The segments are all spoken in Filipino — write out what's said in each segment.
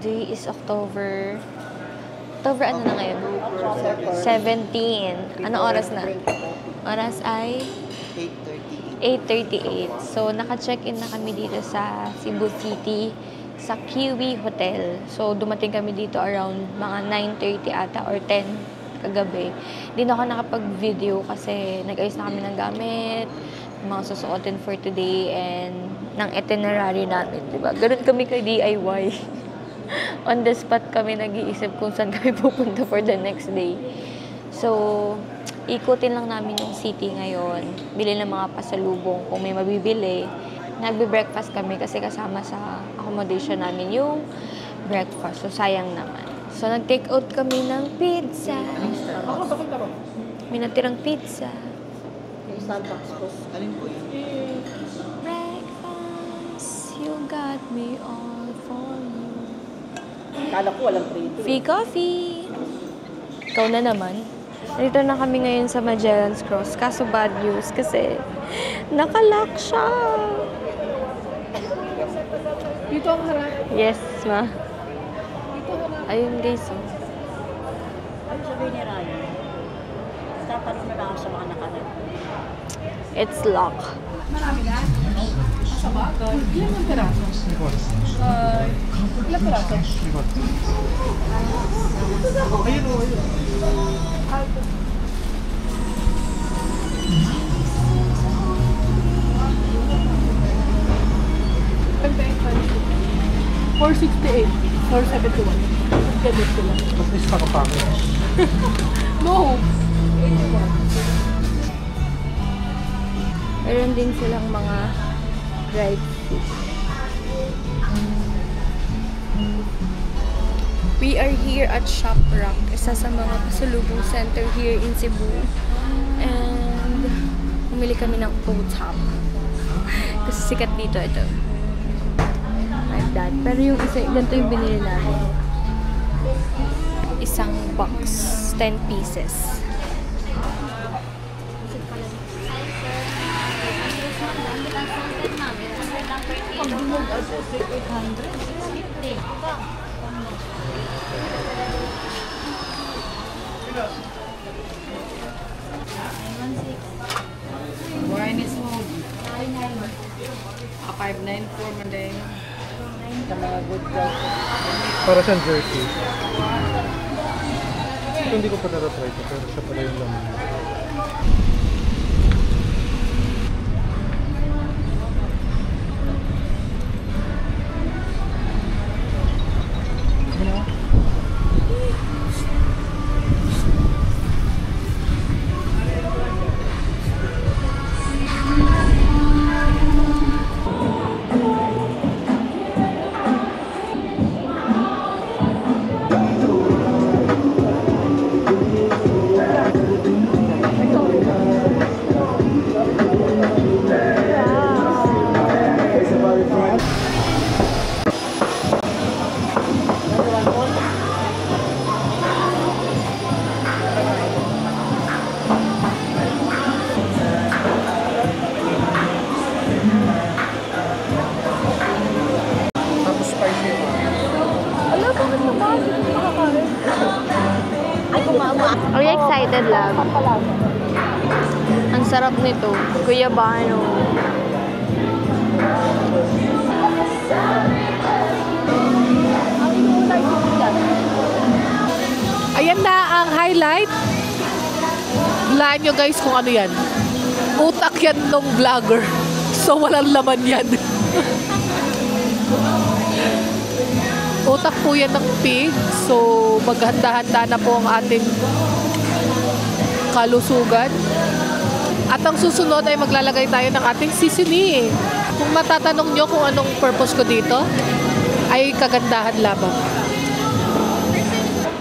Today is October ano na ngayon? 17. Ano oras na? Oras ay? 8:38. So, naka-check-in na kami dito sa Cebu City sa Kiwi Hotel. So, dumating kami dito around mga 9:30 ata or 10 kagabi. Hindi na ako nakapag-video kasi nag-ayos na kami ng gamit, mga susuotin for today, and ng itinerary namin, diba? Ganun kami ka-DIY. On the spot kami nag-iisip kung saan kami pupunta for the next day. So, ikutin lang namin yung city ngayon. Bili ng mga pasalubong kung may mabibili. Nagbe-breakfast kami kasi kasama sa accommodation namin yung breakfast. So, sayang naman. So, nag-take out kami ng pizza. May natirang pizza. Yung Starbucks po. Alin po yun? Breakfast, you got me all for you. Kala ko walang free. Free coffee! Ikaw na naman. Dito na kami ngayon sa Magellan's Cross. Kaso bad news kasi nakalock siya. Dito ang harap. Yes, ma. Dito ang harap. Ayun guys. Oh. Ano sabihin ni Ryan? Tatanong na lang sa mga nakalag. It's lock. Marami na? Sa bagay. Ilan ang peraso? Ilan peraso? Ayun o, ayun. $468, $471. Ganit sila. At least nakapakit. No! Meron din silang mga dried fish. We are here at Shop Rock, isa sa mga pasalubong center here in Cebu. And umili kami ng po-top. Kasi sikat dito ito. Like that. Pero yung isa, ganito yung binili namin. Isang box, 10 pieces. Pag-dumog at 800. Wine is small. 594 manday. Sa mga good price. Para siyang jerky. Ito hindi ko pa natatry ito, pero siya pala yung laman. Are you excited, love? Ang sarap nito. Kuya Bano. Ayan na ang highlight. Hulaan nyo guys kung ano yan. Utak yan ng vlogger. So walang laman yan. Utak po yan ng pig. So maghanda-handa na po ang ating kalusugan. At ang susunod ay maglalagay tayo ng ating seasoning. Kung matatanong nyo kung anong purpose ko dito, ay kagandahan lamang.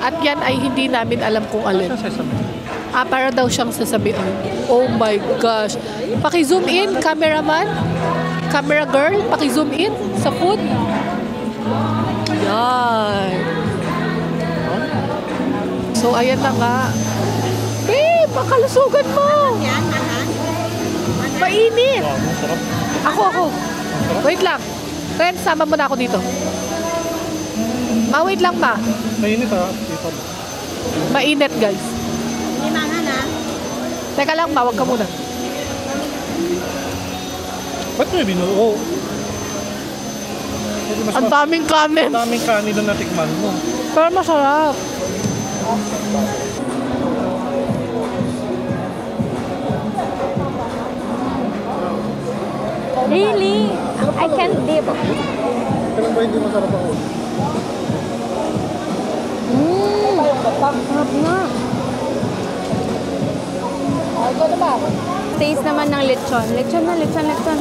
At yan ay hindi namin alam kung alin. Para daw siyang sasabihan. Oh my gosh. Paki-zoom in, cameraman. Camera girl, paki-zoom in sa food. Yan. So, ayan na nga. Babe, pakalusugan mo. Mainit. Ako. Wait lang. Ren, sama mo na ako dito. Ma, wait lang ma. Mainit ha. Dito mo. Mainit guys. Teka lang ma, wag ka muna. Ba't mo yung binuo? Ang daming kanin. Ang daming kanin na natikman mo. Pero masarap. Really? I can't dip. Kailan ba hindi masarap ako? Sarap na. Taste naman ng lechon. Lechon na, lechon, lechon.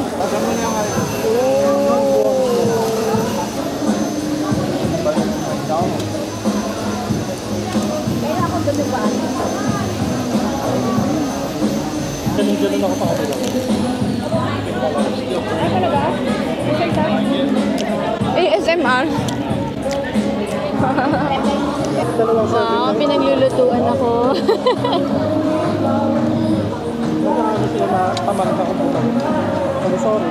Ganun ako pa kapila. Ay, talaga? ASMR. Wow, pinaglulutuan ako. Ano sila na pamarata ko muna. Pero sorry.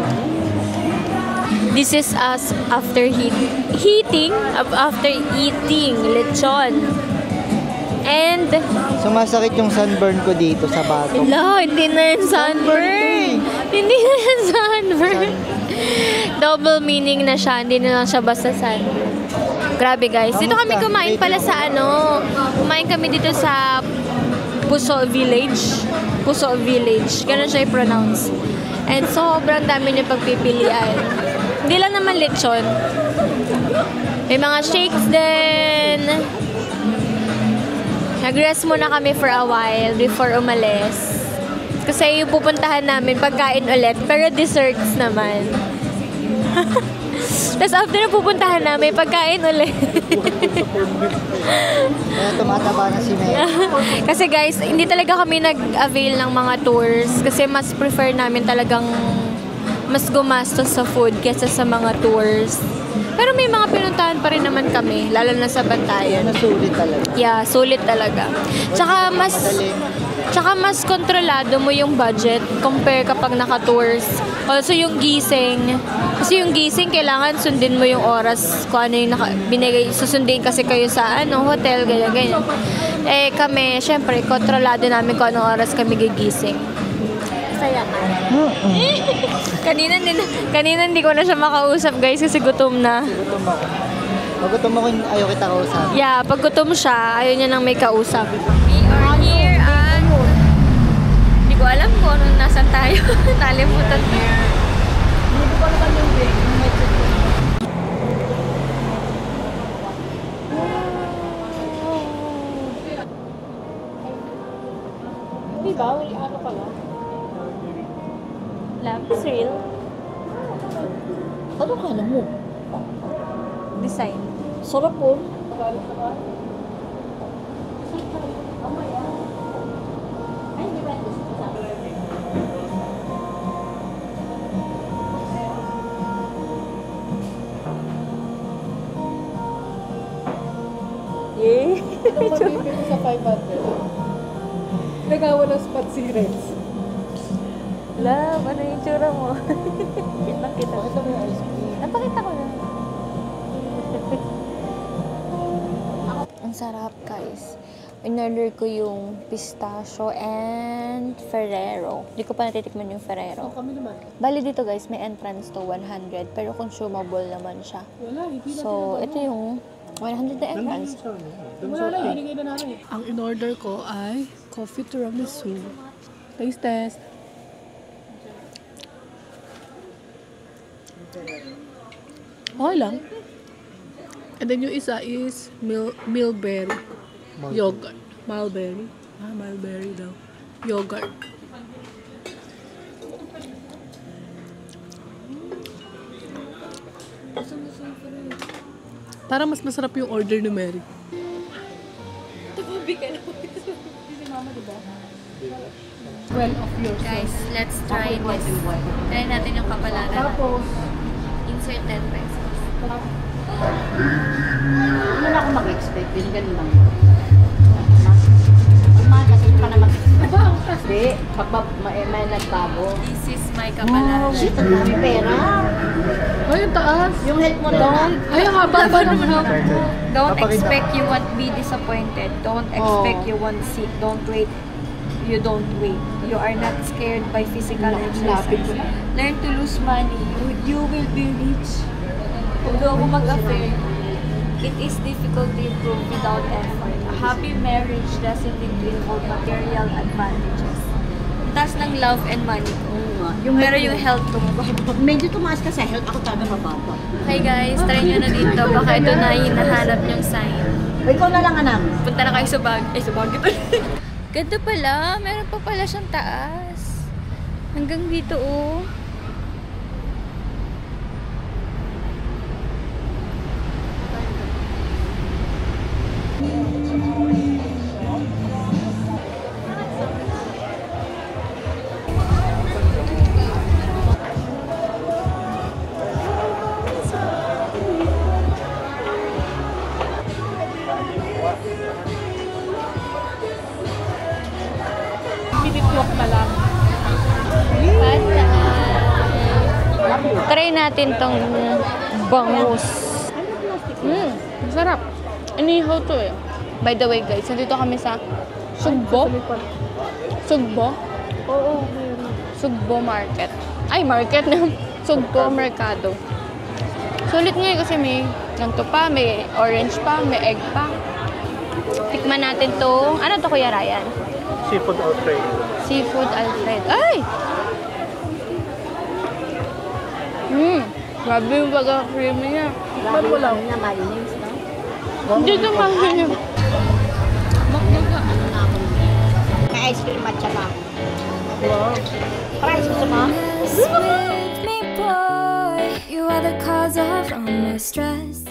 This is us after after eating lechon. And, Sumasakit yung sunburn ko dito sa bato. hello, hindi na yan sunburn. Hindi na yan sunburn. Double meaning na siya, hindi na lang siya basta sunburn. Grabe guys, dito kami kumain pala sa kumain kami dito sa Puso Village. Puso Village, ganun siya i-pronounce. And sobrang dami niya pagpipilian. Hindi lang naman lechon. May mga shakes din. Nag-rest muna kami for a while before umalis. Kasi yung pupuntahan namin, pagkain ulit, pero desserts naman. Tapos after na pupuntahan namin, pagkain ulit. Kaya tumataba na si Mel. Kasi guys, hindi talaga kami nag-avail ng mga tours. Kasi mas prefer namin talagang mas gumastos sa food kesa sa mga tours. Pero may mga pinuntahan pa rin naman kami, lalo na sa Bantayan. Nasulit talaga. Yeah, sulit talaga. Tsaka mas kontrolado mo yung budget compare kapag naka-tours. Also yung gising. Kasi yung gising, kailangan sundin mo yung oras kung ano yung binigay. Susundin kasi kayo sa hotel, ganyan. Eh kami, syempre, kontrolado namin kung anong oras kami gigising. Saya ka. Kanina hindi ko na siya makausap guys kasi gutom na. Gutom ako. Pag gutom ako, ayaw kita kausap. Yeah, pag gutom siya, ayaw niya nang may kausap. We are here at... Hindi ko alam kung anong nasan tayo. Nalimutan ko. Hindi ko alam yung big. Di ba? Ano ka lang? Love real. Ano kala mo? Design. Sarap po. Yay! Pag-ibig ko sa 500. Nagawa ng spot si Renz. Love, ano yung tsura mo? Nakita ko. Pakita mo yung ice cream. Napakita ko na. Ang sarap guys. In-order ko yung pistachio and Ferrero. Hindi ko pa natitikman yung Ferrero. Kami naman. Bali dito guys, may entrance to 100 pero consumable naman siya. Wala, hindi na. So, ito yung 100 na entrance. Wala na, hinigay na namin. Ang in-order ko ay coffee tiramisu. Taste test. Okay lang. And then yung isa is Milberry. Yogurt. Mulberry. Mulberry daw. Yogurt. Para mas masarap yung order ni Mary. Tumabi ka na. Guys, let's try this. Try natin yung kapalaran. Tapos, Insert 10 pesos. Ano na ako mag-expect? Ganun lang. Umaga kasi ka naman. Hindi, may nagbago. This is my kapalaran. Shit, ang dami pera. Ay, ang taas. Yung health mo doon. Ay, ang haba ba naman? Don't Papakita. expect you won't be disappointed. Don't expect you won't sick. Don't wait. You don't wait. You are not scared by physical exercise. Learn to lose money. You will be rich. Although ako mag-affair, it is difficult to improve without effort. A happy marriage doesn't need to involve material advantages. Ang taas ng love and money. Pero yung health ko mababa. Medyo tumaas ka sa health. Ako talaga mababa. Hey guys, try nyo na dito. Baka ito na yung hinahanap nyong sign. O, ikaw na lang, anak. Punta na kayo sa sa Baguio. Ganda pala. Meron pa pala siyang taas. Hanggang dito, oh. Minute-walk na lang. Try natin tong bangus. Masarap. Inihaw to eh. By the way guys, nandito kami sa Sugbo. Sugbo? Oo. Sugbo Market. Ay, market na. Sugbo Mercado. Sulit nga kasi may ganito pa, may orange pa, may egg pa. Tikman natin tong, ano to Kuya Ryan? Seafood Alfredo. Seafood Alfred. Ay! Grabe yung pagka-creamy niya. Ba't wala? Na mayonnaise, no? Hindi ito mahal. May ice cream at saka. Wow. Price gusto mo? With me, boy, you are the cause of all my stress.